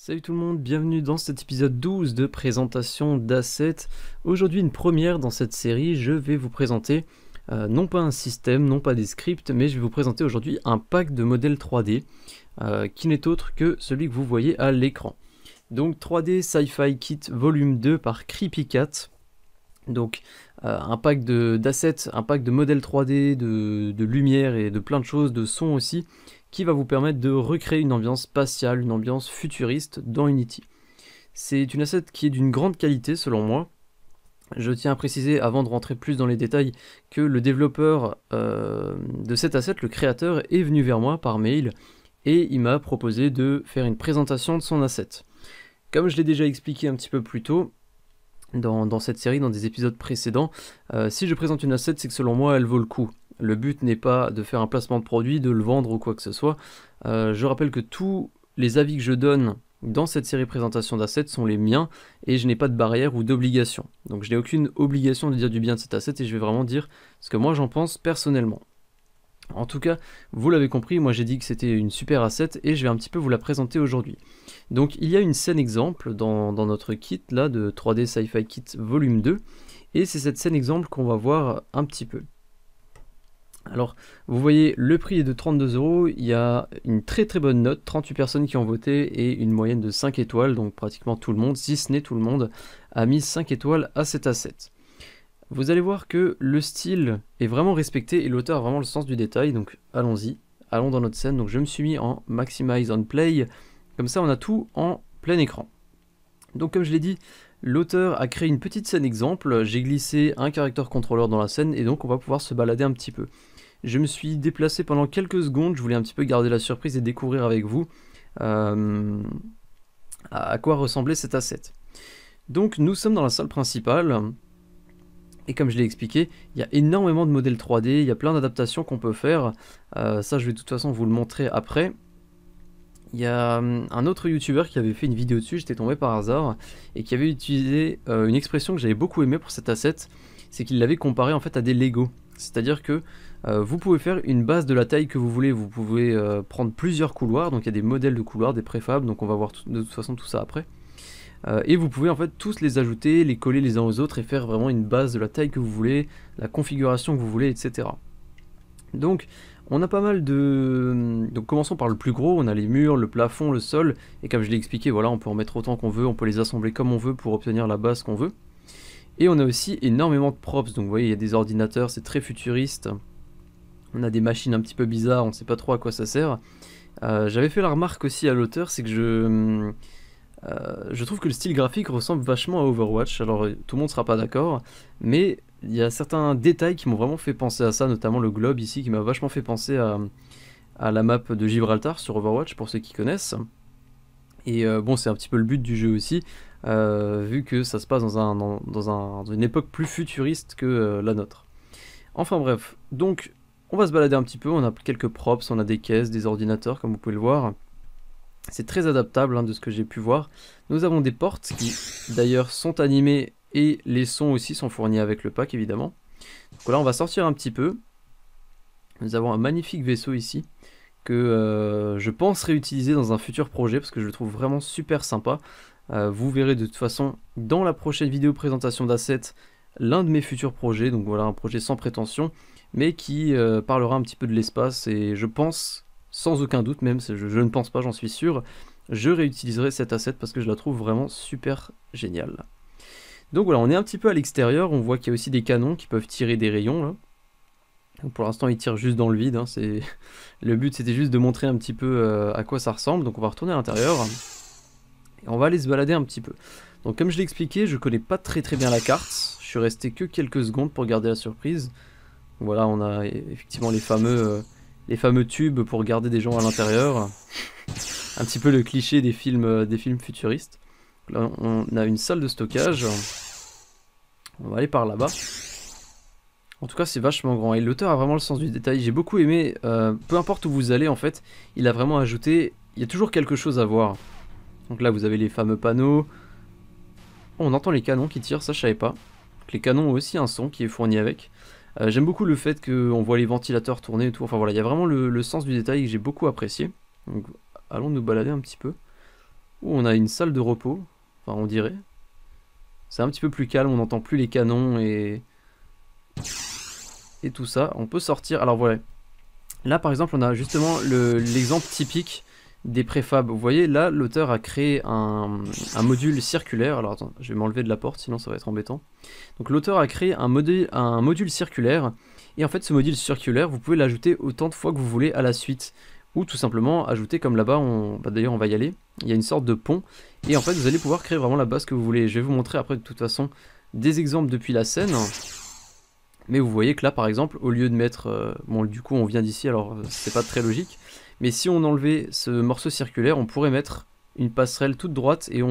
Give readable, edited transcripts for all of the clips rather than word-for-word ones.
Salut tout le monde, bienvenue dans cet épisode 12 de présentation d'assets. Aujourd'hui une première dans cette série, je vais vous présenter non pas un système, non pas des scripts, mais je vais vous présenter aujourd'hui un pack de modèles 3D qui n'est autre que celui que vous voyez à l'écran. Donc 3D Sci-Fi Kit volume 2 par Creepy Cat. Donc un pack d'assets, un pack de modèles 3D, de lumière et de plein de choses, de sons aussi, qui va vous permettre de recréer une ambiance spatiale, une ambiance futuriste dans Unity. C'est une asset qui est d'une grande qualité selon moi. Je tiens à préciser avant de rentrer plus dans les détails que le développeur de cet asset, le créateur, est venu vers moi par mail et il m'a proposé de faire une présentation de son asset. Comme je l'ai déjà expliqué un petit peu plus tôt, dans cette série, dans des épisodes précédents, si je présente une asset, c'est que selon moi, elle vaut le coup. Le but n'est pas de faire un placement de produit, de le vendre ou quoi que ce soit. Je rappelle que tous les avis que je donne dans cette série présentation d'assets sont les miens et je n'ai pas de barrière ou d'obligation. Donc je n'ai aucune obligation de dire du bien de cet asset et je vais vraiment dire ce que moi j'en pense personnellement. En tout cas, vous l'avez compris, moi j'ai dit que c'était une super asset et je vais un petit peu vous la présenter aujourd'hui. Donc il y a une scène exemple dans notre kit là de 3D Sci-Fi Kit volume 2 et c'est cette scène exemple qu'on va voir un petit peu. Alors vous voyez le prix est de 32 €, il y a une très bonne note, 38 personnes qui ont voté et une moyenne de 5 étoiles, donc pratiquement tout le monde, si ce n'est tout le monde, a mis 5 étoiles à cet asset. Vous allez voir que le style est vraiment respecté et l'auteur a vraiment le sens du détail, donc allons-y, allons dans notre scène. Donc je me suis mis en Maximize on Play, comme ça on a tout en plein écran. Donc comme je l'ai dit, l'auteur a créé une petite scène exemple, j'ai glissé un character controller dans la scène et donc on va pouvoir se balader un petit peu. Je me suis déplacé pendant quelques secondes, je voulais un petit peu garder la surprise et découvrir avec vous à quoi ressemblait cet asset. Donc nous sommes dans la salle principale. Et comme je l'ai expliqué, il y a énormément de modèles 3D, il y a plein d'adaptations qu'on peut faire. Ça, je vais de toute façon vous le montrer après. Il y a un autre youtubeur qui avait fait une vidéo dessus, j'étais tombé par hasard, et qui avait utilisé une expression que j'avais beaucoup aimée pour cet asset, c'est qu'il l'avait comparé en fait à des Lego. C'est-à-dire que vous pouvez faire une base de la taille que vous voulez, vous pouvez prendre plusieurs couloirs, donc il y a des modèles de couloirs, des préfabs, donc on va voir de toute façon tout ça après. Et vous pouvez en fait tous les ajouter, les coller les uns aux autres et faire vraiment une base de la taille que vous voulez, la configuration que vous voulez, etc. Donc on a pas mal de... Donc commençons par le plus gros, on a les murs, le plafond, le sol, et comme je l'ai expliqué, voilà, on peut en mettre autant qu'on veut, on peut les assembler comme on veut pour obtenir la base qu'on veut. Et on a aussi énormément de props, donc vous voyez il y a des ordinateurs, c'est très futuriste. On a des machines un petit peu bizarres, on ne sait pas trop à quoi ça sert. J'avais fait la remarque aussi à l'auteur, c'est que je trouve que le style graphique ressemble vachement à Overwatch, alors tout le monde sera pas d'accord, mais il y a certains détails qui m'ont vraiment fait penser à ça, notamment le globe ici qui m'a vachement fait penser à la map de Gibraltar sur Overwatch pour ceux qui connaissent. Et bon, c'est un petit peu le but du jeu aussi, vu que ça se passe dans une époque plus futuriste que la nôtre. Enfin bref, donc on va se balader un petit peu, on a quelques props, on a des caisses, des ordinateurs comme vous pouvez le voir. C'est très adaptable de ce que j'ai pu voir. Nous avons des portes qui d'ailleurs sont animées et les sons aussi sont fournis avec le pack évidemment. Donc là on va sortir un petit peu. Nous avons un magnifique vaisseau ici que je pense réutiliser dans un futur projet parce que je le trouve vraiment super sympa. Vous verrez de toute façon dans la prochaine vidéo présentation d'assets l'un de mes futurs projets. Donc voilà, un projet sans prétention mais qui parlera un petit peu de l'espace et je pense... Sans aucun doute même, je ne pense pas, j'en suis sûr, je réutiliserai cet asset parce que je la trouve vraiment super géniale. Donc voilà, on est un petit peu à l'extérieur, on voit qu'il y a aussi des canons qui peuvent tirer des rayons là. Donc pour l'instant ils tirent juste dans le vide, le but c'était juste de montrer un petit peu à quoi ça ressemble, donc on va retourner à l'intérieur. Et on va aller se balader un petit peu. Donc comme je l'ai expliqué, je connais pas très bien la carte, je suis resté que quelques secondes pour garder la surprise. Voilà, on a effectivement les fameux tubes pour garder des gens à l'intérieur. Un petit peu le cliché des films futuristes. Là, on a une salle de stockage. On va aller par là-bas. En tout cas, c'est vachement grand. Et l'auteur a vraiment le sens du détail. J'ai beaucoup aimé, peu importe où vous allez, en fait, il a vraiment ajouté... Il y a toujours quelque chose à voir. Donc là, vous avez les fameux panneaux. Oh, on entend les canons qui tirent, ça je savais pas. Donc, les canons ont aussi un son qui est fourni avec. J'aime beaucoup le fait qu'on voit les ventilateurs tourner et tout, enfin voilà, il y a vraiment le sens du détail que j'ai beaucoup apprécié. Donc allons nous balader un petit peu. où on a une salle de repos, enfin on dirait. C'est un petit peu plus calme, on n'entend plus les canons et tout ça. On peut sortir, alors voilà. Là par exemple on a justement l'exemple typique des préfabs. Vous voyez là l'auteur a créé un module circulaire. Alors attends, je vais m'enlever de la porte sinon ça va être embêtant. Donc l'auteur a créé un module circulaire. Et en fait ce module circulaire vous pouvez l'ajouter autant de fois que vous voulez à la suite. Ou tout simplement ajouter comme là-bas, d'ailleurs on va y aller, il y a une sorte de pont. Et en fait vous allez pouvoir créer vraiment la base que vous voulez. Je vais vous montrer après de toute façon des exemples depuis la scène. Mais vous voyez que là par exemple, au lieu de mettre... bon du coup on vient d'ici alors c'est pas très logique. Mais si on enlevait ce morceau circulaire, on pourrait mettre une passerelle toute droite et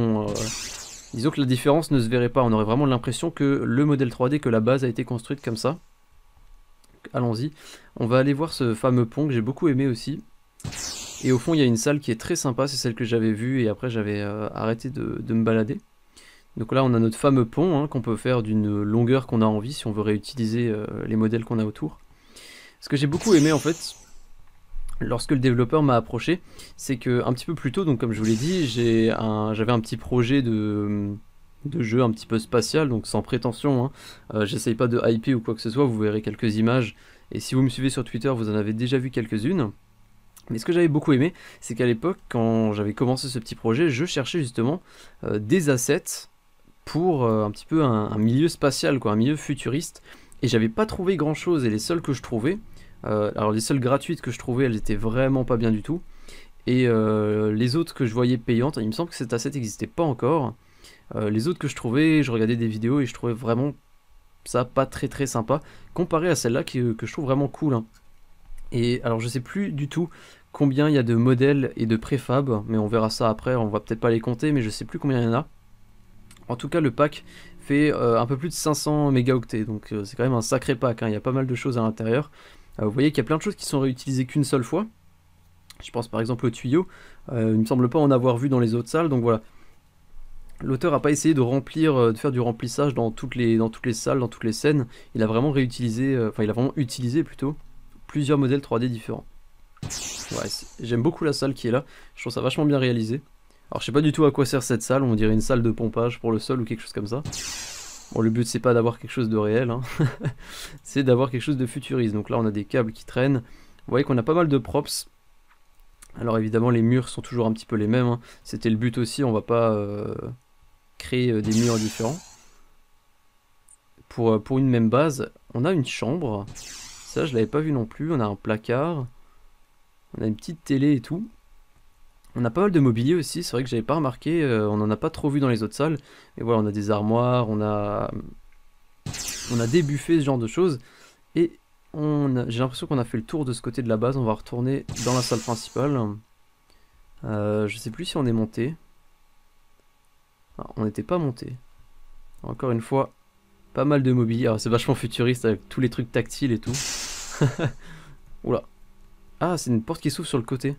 disons que la différence ne se verrait pas. On aurait vraiment l'impression que le modèle 3D, que la base a été construite comme ça. Allons-y. On va aller voir ce fameux pont que j'ai beaucoup aimé aussi. Et au fond il y a une salle qui est très sympa, c'est celle que j'avais vue et après j'avais arrêté de me balader. Donc là on a notre fameux pont hein, qu'on peut faire d'une longueur qu'on a envie si on veut réutiliser les modèles qu'on a autour. Ce que j'ai beaucoup aimé en fait, lorsque le développeur m'a approché, c'est que un petit peu plus tôt, donc comme je vous l'ai dit, j'avais un petit projet de jeu un petit peu spatial, donc sans prétention, hein. J'essaye pas de hyper ou quoi que ce soit, vous verrez quelques images, et si vous me suivez sur Twitter, vous en avez déjà vu quelques-unes. Mais ce que j'avais beaucoup aimé, c'est qu'à l'époque, quand j'avais commencé ce petit projet, je cherchais justement des assets pour un petit peu un milieu spatial, quoi, un milieu futuriste, et j'avais pas trouvé grand chose, et les seuls que je trouvais, alors les seules gratuites que je trouvais, elles étaient vraiment pas bien du tout, et les autres que je voyais payantes, il me semble que cet asset n'existait pas encore. Les autres que je trouvais, je regardais des vidéos et je trouvais vraiment ça pas très sympa, comparé à celle-là que je trouve vraiment cool, hein. Et alors je sais plus du tout combien il y a de modèles et de préfab, mais on verra ça après, on va peut-être pas les compter, mais je sais plus combien il y en a. En tout cas le pack fait un peu plus de 500 mégaoctets, donc c'est quand même un sacré pack, hein. Il y a pas mal de choses à l'intérieur. Vous voyez qu'il y a plein de choses qui sont réutilisées qu'une seule fois. Je pense par exemple au tuyau, il me semble pas en avoir vu dans les autres salles, donc voilà. L'auteur n'a pas essayé de remplir, de faire du remplissage dans toutes les salles, dans toutes les scènes. Il a vraiment réutilisé, enfin il a vraiment utilisé plutôt plusieurs modèles 3D différents. Ouais, j'aime beaucoup la salle qui est là, je trouve ça vachement bien réalisé. Alors je sais pas du tout à quoi sert cette salle, on dirait une salle de pompage pour le sol ou quelque chose comme ça. Bon le but c'est pas d'avoir quelque chose de réel, hein. C'est d'avoir quelque chose de futuriste. Donc là on a des câbles qui traînent, vous voyez qu'on a pas mal de props. Alors évidemment les murs sont toujours un petit peu les mêmes, hein. C'était le but aussi, on va pas créer des murs différents. Pour une même base, on a une chambre, ça je l'avais pas vu non plus, on a un placard, on a une petite télé et tout. On a pas mal de mobilier aussi, c'est vrai que j'avais pas remarqué, on en a pas trop vu dans les autres salles. Mais voilà, on a des armoires, on a des buffets, ce genre de choses. Et j'ai l'impression qu'on a fait le tour de ce côté de la base, on va retourner dans la salle principale. Je sais plus si on est monté. Ah, on n'était pas monté. Encore une fois, pas mal de mobilier. C'est vachement futuriste avec tous les trucs tactiles et tout. Oula. Ah, c'est une porte qui s'ouvre sur le côté.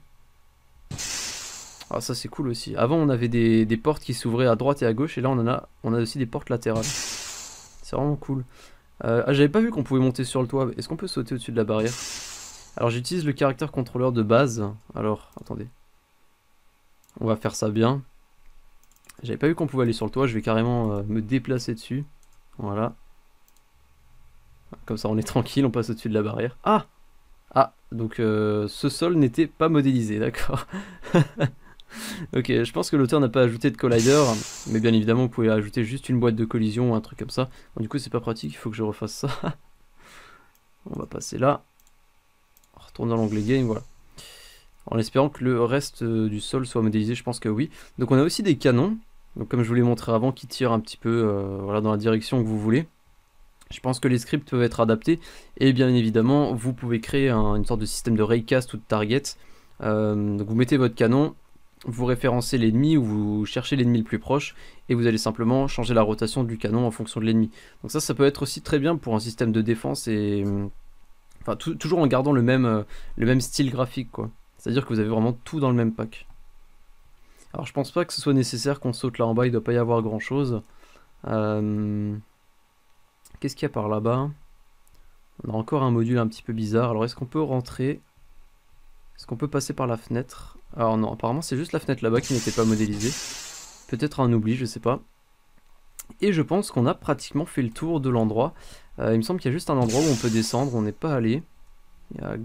Ah, ça c'est cool aussi. Avant on avait des portes qui s'ouvraient à droite et à gauche, et là on a aussi des portes latérales. C'est vraiment cool. J'avais pas vu qu'on pouvait monter sur le toit. Est-ce qu'on peut sauter au-dessus de la barrière? Alors j'utilise le caractère contrôleur de base. Alors, attendez. On va faire ça bien. J'avais pas vu qu'on pouvait aller sur le toit, je vais carrément me déplacer dessus. Voilà. Comme ça on est tranquille, on passe au-dessus de la barrière. Ah! Ah, donc ce sol n'était pas modélisé, d'accord. Ok, je pense que l'auteur n'a pas ajouté de collider, mais bien évidemment vous pouvez ajouter juste une boîte de collision ou un truc comme ça. Bon, du coup c'est pas pratique, il faut que je refasse ça. On va passer là. On retourne dans l'onglet game, voilà. En espérant que le reste du sol soit modélisé, je pense que oui. Donc on a aussi des canons, donc comme je vous l'ai montré avant, qui tirent un petit peu voilà, dans la direction que vous voulez. Je pense que les scripts peuvent être adaptés, et bien évidemment vous pouvez créer une sorte de système de raycast ou de target. Donc vous mettez votre canon, vous référencez l'ennemi ou vous cherchez l'ennemi le plus proche, et vous allez simplement changer la rotation du canon en fonction de l'ennemi. Donc ça peut être aussi très bien pour un système de défense, et enfin toujours en gardant le même style graphique, quoi. C'est-à-dire que vous avez vraiment tout dans le même pack. Alors je pense pas que ce soit nécessaire qu'on saute là en bas, il doit pas y avoir grand chose. Qu'est-ce qu'il y a par là-bas? On a encore un module un petit peu bizarre. Alors est-ce qu'on peut rentrer? Est-ce qu'on peut passer par la fenêtre? Alors non, apparemment c'est juste la fenêtre là-bas qui n'était pas modélisée. Peut-être un oubli, je sais pas. Et je pense qu'on a pratiquement fait le tour de l'endroit. Il me semble qu'il y a juste un endroit où on peut descendre, on n'est pas allé. Il y a à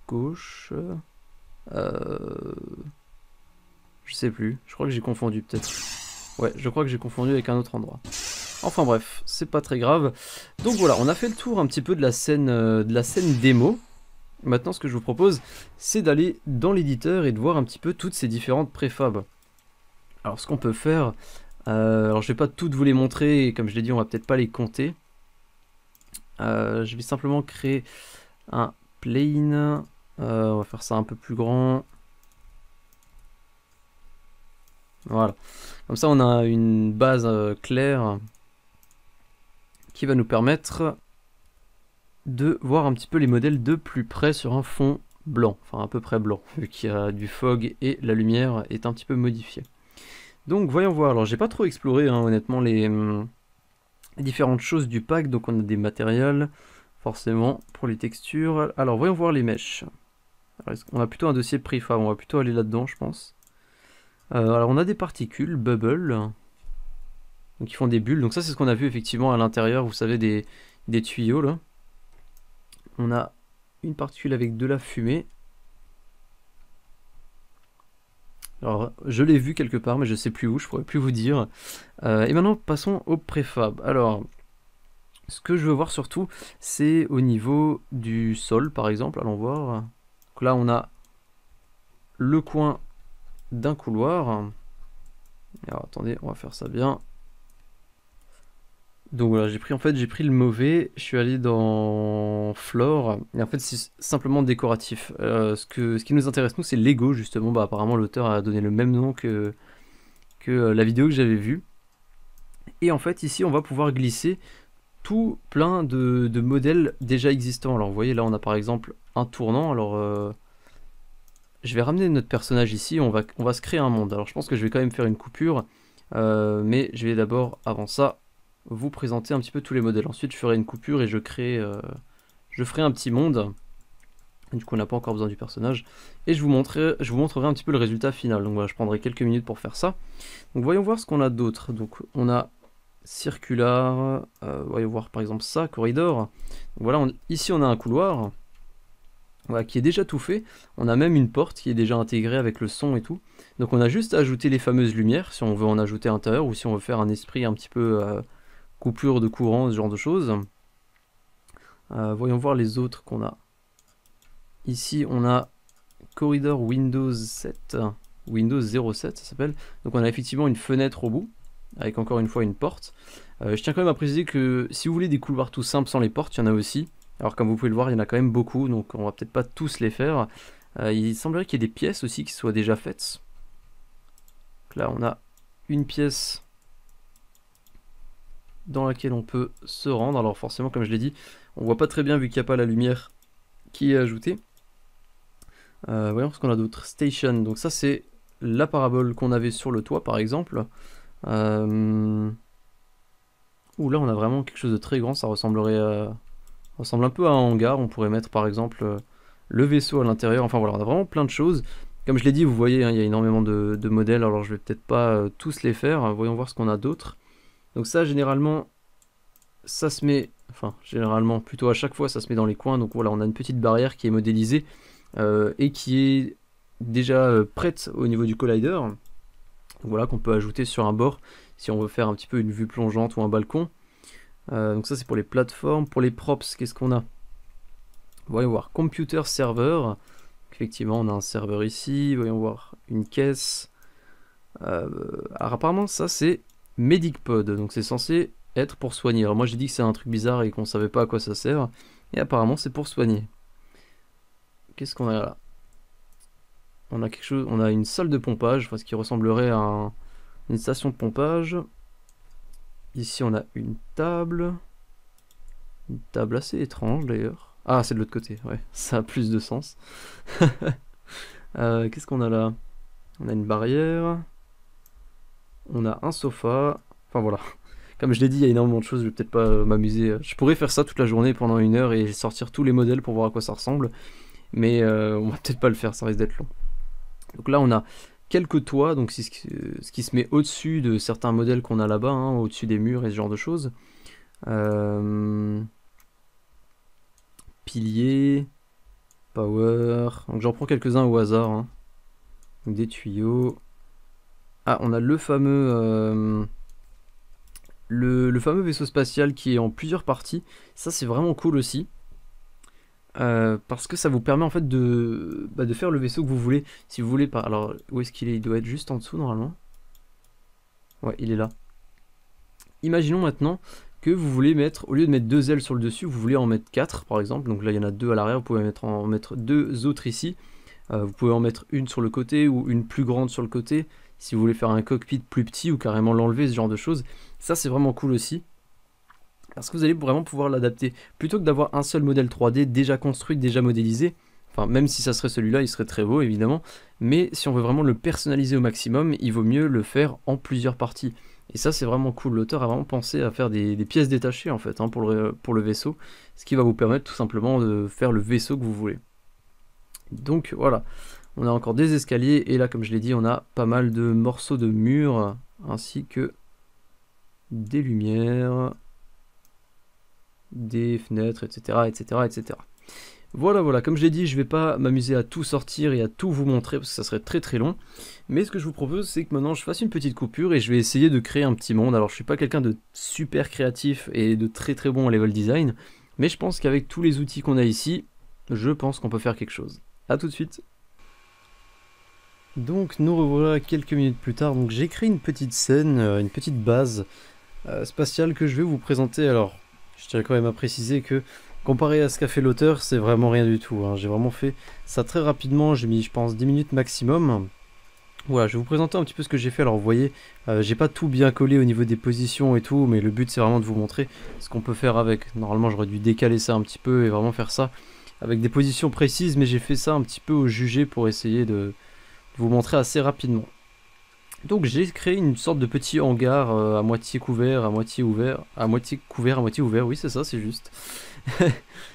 gauche... Je sais plus, je crois que j'ai confondu peut-être. Ouais, je crois que j'ai confondu avec un autre endroit. Enfin bref, c'est pas très grave. Donc voilà, on a fait le tour un petit peu de la scène démo. Maintenant, ce que je vous propose, c'est d'aller dans l'éditeur et de voir un petit peu toutes ces différentes préfabs. Alors ce qu'on peut faire, alors je vais pas toutes vous les montrer, et comme je l'ai dit, on va peut-être pas les compter. Je vais simplement créer un plane, on va faire ça un peu plus grand. Voilà, comme ça on a une base claire qui va nous permettre de voir un petit peu les modèles de plus près sur un fond blanc, enfin à peu près blanc, vu qu'il y a du fog et la lumière est un petit peu modifiée. Donc voyons voir, alors j'ai pas trop exploré hein, honnêtement les différentes choses du pack, donc on a des matériels, forcément, pour les textures. Alors voyons voir les mèches. Alors, on a plutôt un dossier prefab, on va plutôt aller là-dedans je pense. Alors on a des particules, bubble, donc ils font des bulles, donc ça c'est ce qu'on a vu effectivement à l'intérieur, vous savez, des tuyaux là. On a une particule avec de la fumée. Alors je l'ai vu quelque part mais je sais plus où, je pourrais plus vous dire. Et maintenant passons au préfab. Alors ce que je veux voir surtout c'est au niveau du sol par exemple, allons voir. Donc là on a le coin d'un couloir. Alors attendez, on va faire ça bien. Donc voilà, j'ai pris le mauvais, je suis allé dans Floor, et en fait c'est simplement décoratif. Ce qui nous intéresse nous c'est Lego justement, bah apparemment l'auteur a donné le même nom que la vidéo que j'avais vue. Et en fait ici on va pouvoir glisser tout plein de modèles déjà existants. Alors vous voyez là on a par exemple un tournant, alors je vais ramener notre personnage ici, on va se créer un monde. Alors je pense que je vais quand même faire une coupure, mais je vais d'abord avant ça vous présenter un petit peu tous les modèles. Ensuite je ferai une coupure et je ferai un petit monde. Du coup on n'a pas encore besoin du personnage. Et je vous montrerai un petit peu le résultat final. Donc voilà, je prendrai quelques minutes pour faire ça. Donc voyons voir ce qu'on a d'autre. Donc on a circular, voyons voir par exemple ça, corridor. Donc voilà, ici on a un couloir. Voilà, qui est déjà tout fait. On a même une porte qui est déjà intégrée avec le son et tout. Donc on a juste à ajouter les fameuses lumières, si on veut en ajouter à l'intérieur, ou si on veut faire un esprit un petit peu coupure de courant, ce genre de choses. Voyons voir les autres qu'on a. Ici on a corridor Windows 7, Windows 07 ça s'appelle. Donc on a effectivement une fenêtre au bout, avec encore une fois une porte. Je tiens quand même à préciser que si vous voulez des couloirs tout simples sans les portes, il y en a aussi. Alors comme vous pouvez le voir, il y en a quand même beaucoup, donc on va peut-être pas tous les faire. Il semblerait qu'il y ait des pièces aussi qui soient déjà faites. Donc là on a une pièce dans laquelle on peut se rendre. Alors forcément comme je l'ai dit, on voit pas très bien vu qu'il n'y a pas la lumière qui est ajoutée. Voyons ce qu'on a d'autre. Station, donc ça c'est la parabole qu'on avait sur le toit par exemple. Ouh là on a vraiment quelque chose de très grand, ça ressemble un peu à un hangar. On pourrait mettre par exemple le vaisseau à l'intérieur, enfin voilà, on a vraiment plein de choses. Comme je l'ai dit, vous voyez, hein, il y a énormément de modèles, alors je vais peut-être pas tous les faire. Voyons voir ce qu'on a d'autre. Donc ça, généralement, ça se met, enfin, généralement, plutôt à chaque fois, ça se met dans les coins. Donc voilà, on a une petite barrière qui est modélisée et qui est déjà prête au niveau du collider. Donc voilà, qu'on peut ajouter sur un bord si on veut faire un petit peu une vue plongeante ou un balcon. Donc ça c'est pour les plateformes. Pour les props, qu'est-ce qu'on a? Voyons voir, computer server. Effectivement on a un serveur ici. Voyons voir, une caisse. Alors apparemment ça c'est MedicPod, donc c'est censé être pour soigner. Alors moi j'ai dit que c'est un truc bizarre et qu'on savait pas à quoi ça sert. Et apparemment c'est pour soigner. Qu'est-ce qu'on a là? On a quelque chose, on a une salle de pompage, enfin ce qui ressemblerait à une station de pompage. Ici on a une table assez étrange d'ailleurs. Ah c'est de l'autre côté, ouais, ça a plus de sens. Qu'est-ce qu'on a là? On a une barrière, on a un sofa, enfin voilà. Comme je l'ai dit, il y a énormément de choses, je vais peut-être pas m'amuser. Je pourrais faire ça toute la journée pendant 1 heure et sortir tous les modèles pour voir à quoi ça ressemble. Mais on va peut-être pas le faire, ça risque d'être long. Donc là on a quelques toits, donc c'est ce qui se met au-dessus de certains modèles qu'on a là-bas, hein, au-dessus des murs et ce genre de choses. Piliers, power, donc j'en prends quelques-uns au hasard, hein. Donc des tuyaux. Ah, on a le fameux fameux vaisseau spatial qui est en plusieurs parties. Ça c'est vraiment cool aussi. Parce que ça vous permet en fait de faire le vaisseau que vous voulez. Si vous voulez pas. Alors où est-ce qu'il est? Il doit être juste en dessous normalement. Ouais, il est là. Imaginons maintenant que vous voulez mettre, au lieu de mettre 2 ailes sur le dessus, vous voulez en mettre 4 par exemple. Donc là il y en a 2 à l'arrière, vous pouvez en mettre 2 autres ici. Vous pouvez en mettre une sur le côté ou une plus grande sur le côté. Si vous voulez faire un cockpit plus petit ou carrément l'enlever, ce genre de choses. Ça c'est vraiment cool aussi. Parce que vous allez vraiment pouvoir l'adapter. Plutôt que d'avoir un seul modèle 3D déjà construit, déjà modélisé. Enfin, même si ça serait celui-là, il serait très beau évidemment. Mais si on veut vraiment le personnaliser au maximum, il vaut mieux le faire en plusieurs parties. Et ça c'est vraiment cool. L'auteur a vraiment pensé à faire des pièces détachées en fait, hein, pour le vaisseau. Ce qui va vous permettre tout simplement de faire le vaisseau que vous voulez. Donc voilà. On a encore des escaliers et là comme je l'ai dit on a pas mal de morceaux de murs ainsi que des lumières, des fenêtres, etc. etc. etc. Voilà, comme je l'ai dit je vais pas m'amuser à tout sortir et à tout vous montrer parce que ça serait très très long. Mais ce que je vous propose c'est que maintenant je fasse une petite coupure et je vais essayer de créer un petit monde. Alors je suis pas quelqu'un de super créatif et de très très bon en level design. Mais je pense qu'avec tous les outils qu'on a ici, je pense qu'on peut faire quelque chose. A tout de suite. Donc nous revoilà quelques minutes plus tard, donc j'ai créé une petite scène, une petite base spatiale que je vais vous présenter. Alors je tiens quand même à préciser que comparé à ce qu'a fait l'auteur, c'est vraiment rien du tout, hein. J'ai vraiment fait ça très rapidement, j'ai mis je pense 10 minutes maximum. Voilà, je vais vous présenter un petit peu ce que j'ai fait. Alors vous voyez, j'ai pas tout bien collé au niveau des positions et tout, mais le but c'est vraiment de vous montrer ce qu'on peut faire avec. Normalement j'aurais dû décaler ça un petit peu et vraiment faire ça avec des positions précises, mais j'ai fait ça un petit peu au jugé pour essayer de vous montrer assez rapidement. Donc j'ai créé une sorte de petit hangar à moitié couvert, à moitié ouvert, à moitié couvert, à moitié ouvert, oui c'est ça, c'est juste.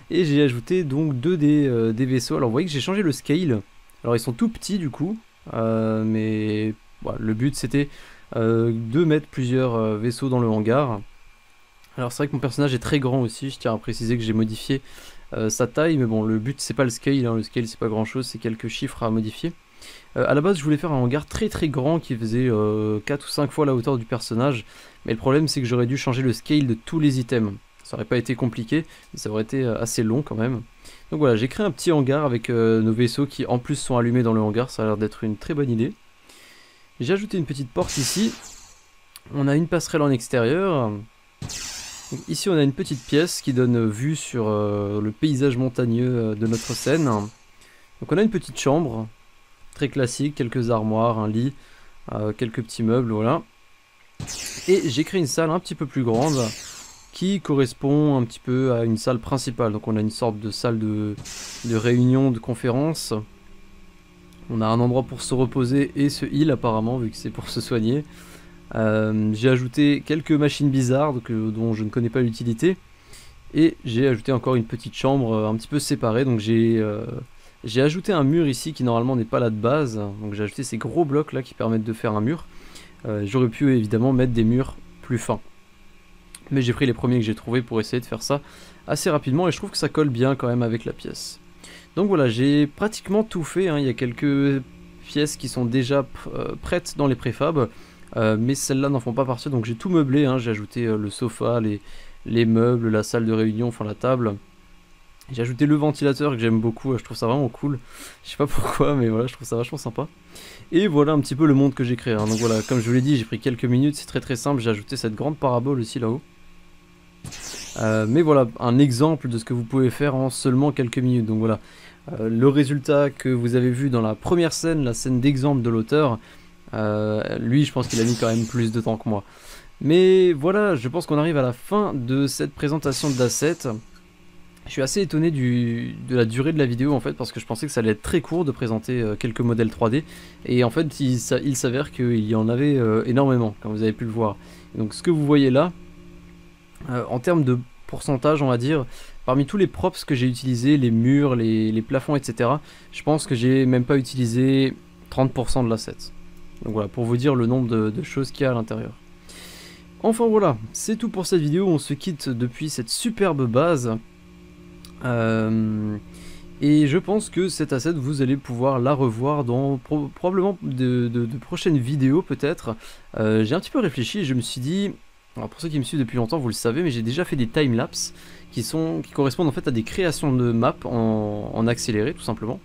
Et j'ai ajouté donc deux des vaisseaux. Alors vous voyez que j'ai changé le scale. Alors ils sont tout petits du coup, mais voilà, le but c'était de mettre plusieurs vaisseaux dans le hangar. Alors c'est vrai que mon personnage est très grand aussi, je tiens à préciser que j'ai modifié sa taille, mais bon le but c'est pas le scale, hein. Le scale c'est pas grand chose, c'est quelques chiffres à modifier. À la base je voulais faire un hangar très très grand qui faisait 4 ou 5 fois la hauteur du personnage, mais le problème c'est que j'aurais dû changer le scale de tous les items. Ça aurait pas été compliqué, mais ça aurait été assez long quand même. Donc voilà, j'ai créé un petit hangar avec nos vaisseaux qui en plus sont allumés dans le hangar, ça a l'air d'être une très bonne idée. J'ai ajouté une petite porte ici, on a une passerelle en extérieur. Donc ici on a une petite pièce qui donne vue sur le paysage montagneux de notre scène. Donc on a une petite chambre, très classique, quelques armoires, un lit, quelques petits meubles, voilà. Et j'ai créé une salle un petit peu plus grande qui correspond un petit peu à une salle principale. Donc on a une sorte de salle de réunion, de conférence. On a un endroit pour se reposer et se heal apparemment, vu que c'est pour se soigner. J'ai ajouté quelques machines bizarres dont je ne connais pas l'utilité. Et j'ai ajouté encore une petite chambre un petit peu séparée. Donc j'ai ajouté un mur ici qui normalement n'est pas là de base. Donc j'ai ajouté ces gros blocs là qui permettent de faire un mur. J'aurais pu évidemment mettre des murs plus fins. Mais j'ai pris les premiers que j'ai trouvés pour essayer de faire ça assez rapidement. Et je trouve que ça colle bien quand même avec la pièce. Donc voilà, j'ai pratiquement tout fait, hein. Il y a quelques pièces qui sont déjà prêtes dans les préfabs. Mais celles-là n'en font pas partie. Donc j'ai tout meublé, hein. J'ai ajouté le sofa, les meubles, la salle de réunion, enfin la table. J'ai ajouté le ventilateur que j'aime beaucoup, je trouve ça vraiment cool. Je sais pas pourquoi, mais voilà, je trouve ça vachement sympa. Et voilà un petit peu le monde que j'ai créé, hein. Donc voilà, comme je vous l'ai dit, j'ai pris quelques minutes, c'est très très simple. J'ai ajouté cette grande parabole aussi là-haut. Mais voilà, un exemple de ce que vous pouvez faire en seulement quelques minutes. Donc voilà, le résultat que vous avez vu dans la première scène, la scène d'exemple de l'auteur, lui je pense qu'il a mis quand même plus de temps que moi. Mais voilà, je pense qu'on arrive à la fin de cette présentation d'Asset. Je suis assez étonné de la durée de la vidéo en fait, parce que je pensais que ça allait être très court de présenter quelques modèles 3D. Et en fait il s'avère qu'il y en avait énormément, comme vous avez pu le voir. Donc ce que vous voyez là, en termes de pourcentage on va dire, parmi tous les props que j'ai utilisés, les murs, les plafonds etc, je pense que j'ai même pas utilisé 30% de l'asset. Donc voilà, pour vous dire le nombre de choses qu'il y a à l'intérieur. Enfin voilà, c'est tout pour cette vidéo, on se quitte depuis cette superbe base. Et je pense que cette asset, vous allez pouvoir la revoir dans probablement de prochaines vidéos peut-être. J'ai un petit peu réfléchi et je me suis dit, alors pour ceux qui me suivent depuis longtemps, vous le savez, mais j'ai déjà fait des timelapses qui correspondent en fait à des créations de maps en accéléré tout simplement.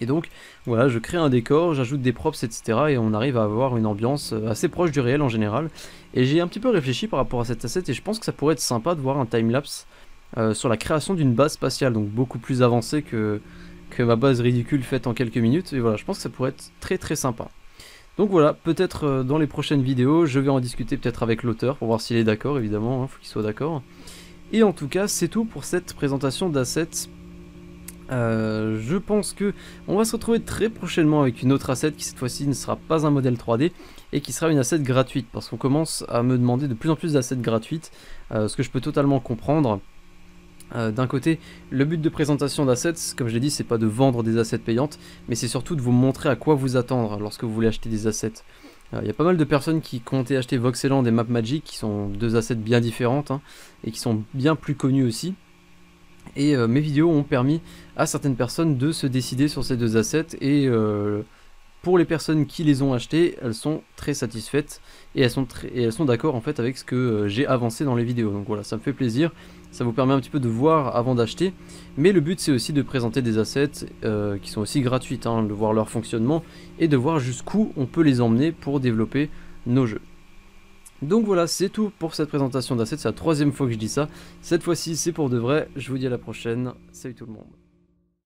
Et donc voilà, je crée un décor, j'ajoute des props, etc. et on arrive à avoir une ambiance assez proche du réel en général. Et j'ai un petit peu réfléchi par rapport à cette asset et je pense que ça pourrait être sympa de voir un timelapse sur la création d'une base spatiale, donc beaucoup plus avancée que ma base ridicule faite en quelques minutes. Et voilà, je pense que ça pourrait être très très sympa. Donc voilà, peut-être dans les prochaines vidéos, je vais en discuter peut-être avec l'auteur pour voir s'il est d'accord, évidemment, hein, faut qu'il soit d'accord. Et en tout cas, c'est tout pour cette présentation d'assets. Je pense que on va se retrouver très prochainement avec une autre asset qui cette fois-ci ne sera pas un modèle 3D et qui sera une asset gratuite, parce qu'on commence à me demander de plus en plus d'assets gratuites, ce que je peux totalement comprendre. D'un côté, le but de présentation d'assets, comme je l'ai dit, c'est pas de vendre des assets payantes, mais c'est surtout de vous montrer à quoi vous attendre lorsque vous voulez acheter des assets. Il y a pas mal de personnes qui comptaient acheter Voxeland et Map Magic, qui sont deux assets bien différentes, hein, et qui sont bien plus connus aussi. Et mes vidéos ont permis à certaines personnes de se décider sur ces deux assets, et pour les personnes qui les ont achetés, elles sont très satisfaites et elles sont d'accord en fait avec ce que j'ai avancé dans les vidéos. Donc voilà, ça me fait plaisir, ça vous permet un petit peu de voir avant d'acheter, mais le but c'est aussi de présenter des assets qui sont aussi gratuites, hein, de voir leur fonctionnement et de voir jusqu'où on peut les emmener pour développer nos jeux. Donc voilà, c'est tout pour cette présentation d'assets, c'est la troisième fois que je dis ça. Cette fois-ci c'est pour de vrai, je vous dis à la prochaine, salut tout le monde.